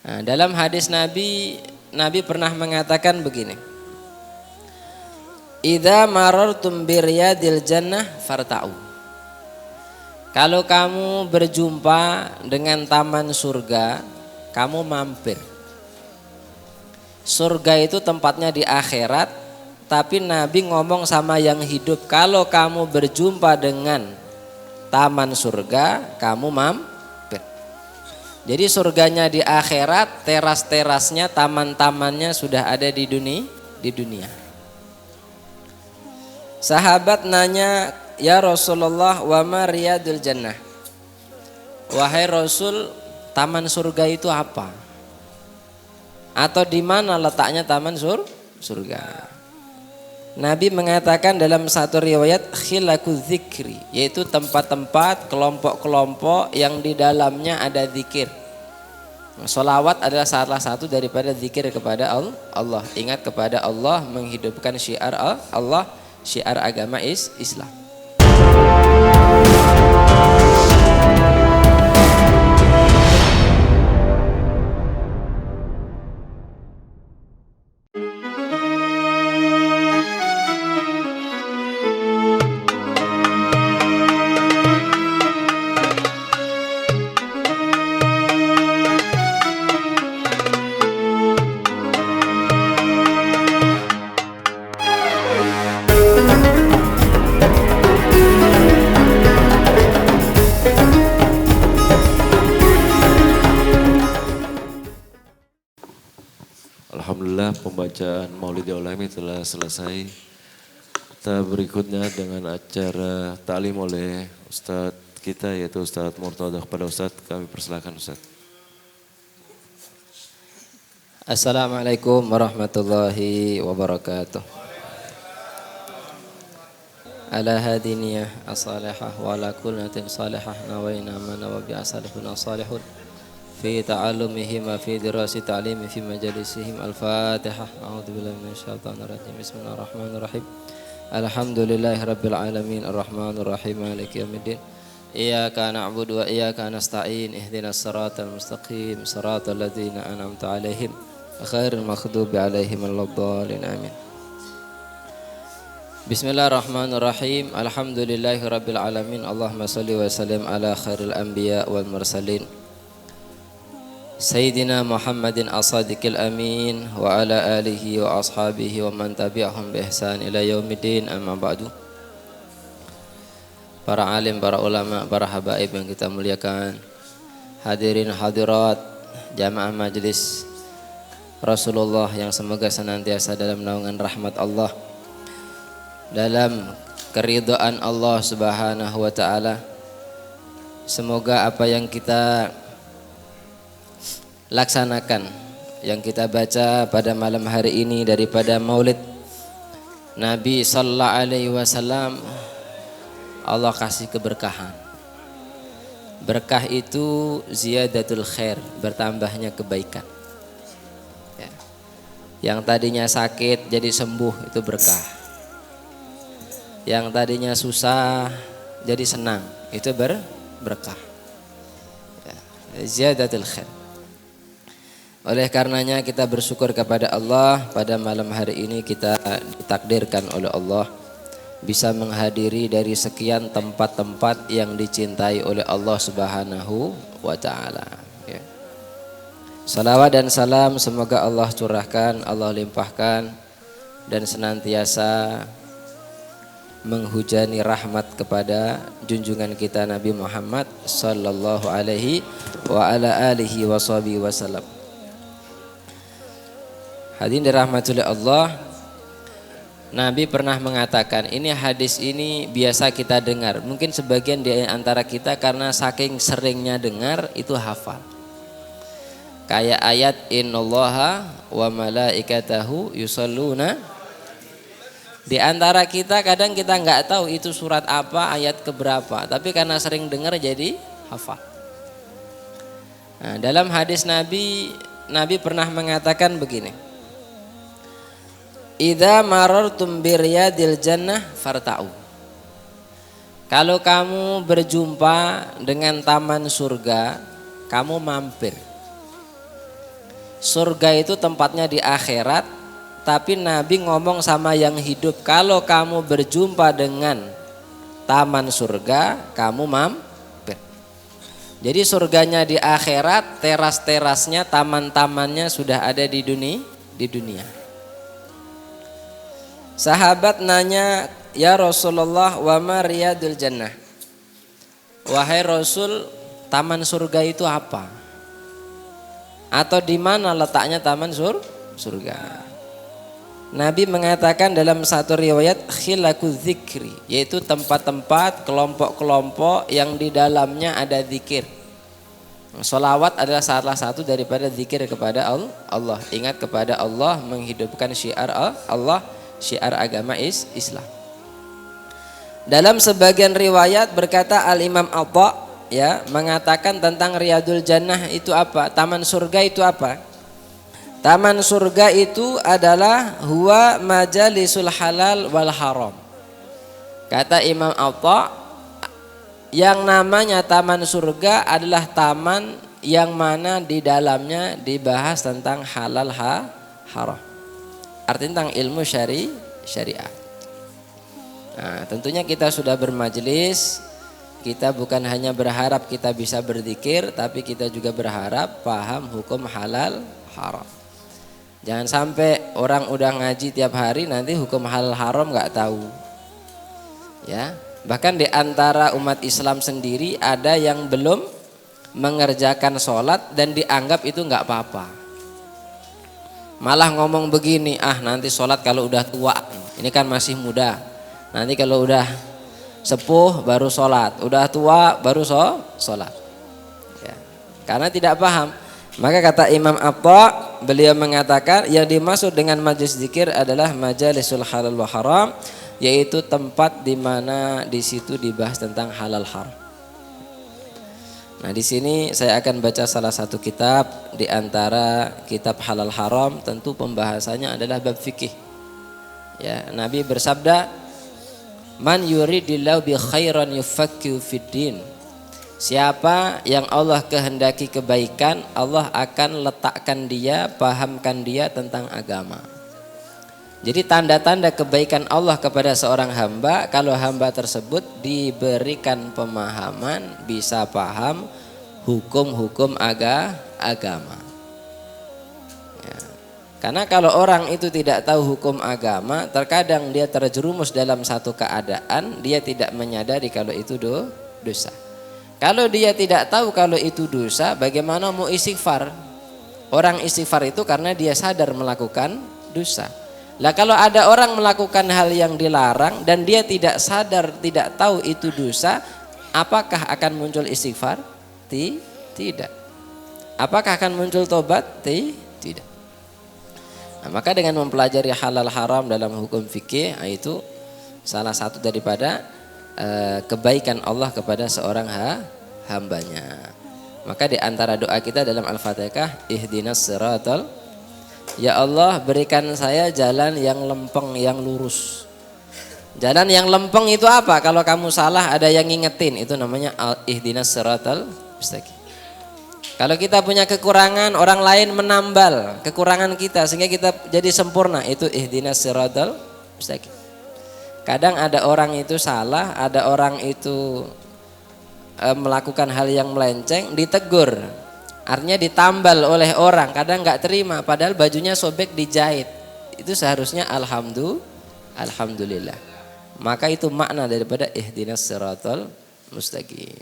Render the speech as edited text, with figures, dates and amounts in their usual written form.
Nah, dalam hadis Nabi pernah mengatakan begini. Idza marartum biriyadil jannah farta'u. Kalau kamu berjumpa dengan taman surga, kamu mampir. Surga itu tempatnya di akhirat, tapi Nabi ngomong sama yang hidup, kalau kamu berjumpa dengan taman surga, kamu mampir. Jadi surganya di akhirat, teras-terasnya, taman-tamannya sudah ada di dunia. Sahabat nanya, ya Rasulullah, wa ma riyadul jannah? Wahai Rasul, taman surga itu apa? Atau di mana letaknya taman surga? Nabi mengatakan dalam satu riwayat, khilakul zikri, yaitu tempat-tempat, kelompok-kelompok yang di dalamnya ada zikir. Sholawat adalah salah satu daripada zikir kepada Allah. Ingat kepada Allah, menghidupkan syiar Allah, syiar agama Islam. Alhamdulillah, pembacaan Maulidil Ulami telah selesai. Kita berikutnya dengan acara ta'lim oleh Ustadz kita, yaitu Ustadz Murtada. Kepada Ustadz kami persilakan Ustadz. Assalamualaikum warahmatullahi wabarakatuh. Ala hadiniyah as-salihah wa ala kullatin salihah nawaina man wa bi asalihuna salihun fi ta'allumihim wa fi dirasi ta'limi fi majalisihim. Al-Fatihah. A'udzubillahi minasyaitonir rajim. Bismillahirrahmanirrahim. Alhamdulillahi rabbil alamin arrahmanir rahim maliki yaumiddin. Iyyaka na'budu wa iyyaka nasta'in. Ihdinas siratal mustaqim, siratal ladzina an'amta 'alaihim ghairil maghdubi 'alaihim waladdallin. Amin. Bismillahirrahmanirrahim. Alhamdulillahi rabbil alamin. Allahumma shalli wa sallim ala khairil anbiya wal mursalin Sayyidina Muhammadin as-sadiqil amin wa ala alihi wa ashabihi wa man tabi'ahum bi ihsan ila yaumiddin, amma ba'du. Para alim, para ulama, para habaib yang kita muliakan, hadirin hadirat jamaah majelis Rasulullah yang semoga senantiasa dalam naungan rahmat Allah, dalam keridhaan Allah Subhanahu wa taala. Semoga apa yang kita laksanakan, yang kita baca pada malam hari ini daripada Maulid Nabi sallallahu alaihi wasallam, Allah kasih keberkahan. Berkah itu ziyadatul khair, bertambahnya kebaikan. Ya. Yang tadinya sakit jadi sembuh, itu berkah. Yang tadinya susah jadi senang, itu berkah. Ya. Ziyadatul khair. Oleh karenanya kita bersyukur kepada Allah, pada malam hari ini kita ditakdirkan oleh Allah bisa menghadiri dari sekian tempat-tempat yang dicintai oleh Allah Subhanahu wa taala. Ya. Salawat dan salam semoga Allah curahkan, Allah limpahkan dan senantiasa menghujani rahmat kepada junjungan kita Nabi Muhammad sallallahu alaihi wa ala alihi wasallam. Hadirin dirahmati oleh Allah, Nabi pernah mengatakan, ini hadis ini biasa kita dengar. Mungkin sebagian di antara kita karena saking seringnya dengar itu hafal. Kayak ayat innallaha wa malaikatahu yusholluna. Di antara kita kadang kita nggak tahu itu surat apa, ayat keberapa, tapi karena sering dengar jadi hafal. Nah, dalam hadis Nabi pernah mengatakan begini. Idza marartum biriyadil jannah farta'u. Kalau kamu berjumpa dengan taman surga, kamu mampir. surga itu tempatnya di akhirat, tapi Nabi ngomong sama yang hidup, kalau kamu berjumpa dengan taman surga, kamu mampir. Jadi surganya di akhirat, teras-terasnya, taman-tamannya sudah ada di dunia. Sahabat nanya, ya Rasulullah, wa ma riyadul jannah? Wahai Rasul, taman surga itu apa? Atau di mana letaknya taman surga? Nabi mengatakan dalam satu riwayat, khilaku dzikri, yaitu tempat-tempat, kelompok-kelompok yang di dalamnya ada zikir. Sholawat adalah salah satu daripada zikir kepada Allah. Ingat kepada Allah, menghidupkan syiar Allah, syiar agama Islam. Dalam sebagian riwayat berkata Al-Imam Atha, ya, mengatakan tentang Riyadul Jannah itu apa? Taman surga itu apa? Taman surga itu adalah huwa majalisul halal wal haram. Kata Imam Atha, yang namanya taman surga adalah taman yang mana di dalamnya dibahas tentang halal haram. Artinya tentang ilmu syariat. Nah, tentunya kita sudah bermajelis, kita bukan hanya berharap kita bisa berzikir, tapi kita juga berharap paham hukum halal haram. Jangan sampai orang udah ngaji tiap hari nanti hukum halal haram nggak tahu. Ya, bahkan di antara umat Islam sendiri ada yang belum mengerjakan sholat dan dianggap itu nggak apa-apa. Malah ngomong begini, nanti sholat kalau udah tua, ini kan masih muda. Nanti kalau udah sepuh baru sholat, udah tua baru sholat. Ya, karena tidak paham. Maka kata Imam Atha, beliau mengatakan yang dimaksud dengan majelis zikir adalah majalisul halal wa haram, yaitu tempat di mana di situ dibahas tentang halal haram. Nah, di sini saya akan baca salah satu kitab di antara kitab halal haram, tentu pembahasannya adalah bab fikih. Ya, Nabi bersabda, "Man yuridillahu bi khairan yufaqihu fid din." Siapa yang Allah kehendaki kebaikan, Allah akan letakkan dia, pahamkan dia tentang agama. Jadi tanda-tanda kebaikan Allah kepada seorang hamba, kalau hamba tersebut diberikan pemahaman, bisa paham hukum-hukum agama. Ya. Karena kalau orang itu tidak tahu hukum agama, terkadang dia terjerumus dalam satu keadaan, dia tidak menyadari kalau itu dosa. Kalau dia tidak tahu kalau itu dosa, bagaimana mau istighfar? Orang istighfar itu karena dia sadar melakukan dosa. Lah kalau ada orang melakukan hal yang dilarang dan dia tidak sadar, tidak tahu itu dosa, apakah akan muncul istighfar? Tidak. Apakah akan muncul tobat? Tidak. Nah, maka dengan mempelajari halal haram dalam hukum fikih, itu salah satu daripada kebaikan Allah kepada seorang hambanya. Maka di antara doa kita dalam Al-Fatihah, ihdinas siratal, ya Allah berikan saya jalan yang lempeng, yang lurus. Jalan yang lempeng itu apa? Kalau kamu salah ada yang ngingetin, itu namanya ihdinas siratal mustaqim. Kalau kita punya kekurangan, orang lain menambal kekurangan kita sehingga kita jadi sempurna, itu ihdinas siratal mustaqim. Kadang ada orang itu salah, ada orang itu melakukan hal yang melenceng, ditegur. Artinya ditambal oleh orang, kadang nggak terima padahal bajunya sobek dijahit. Itu seharusnya alhamdulillah. Maka itu makna daripada ihdinas siratal mustaqim.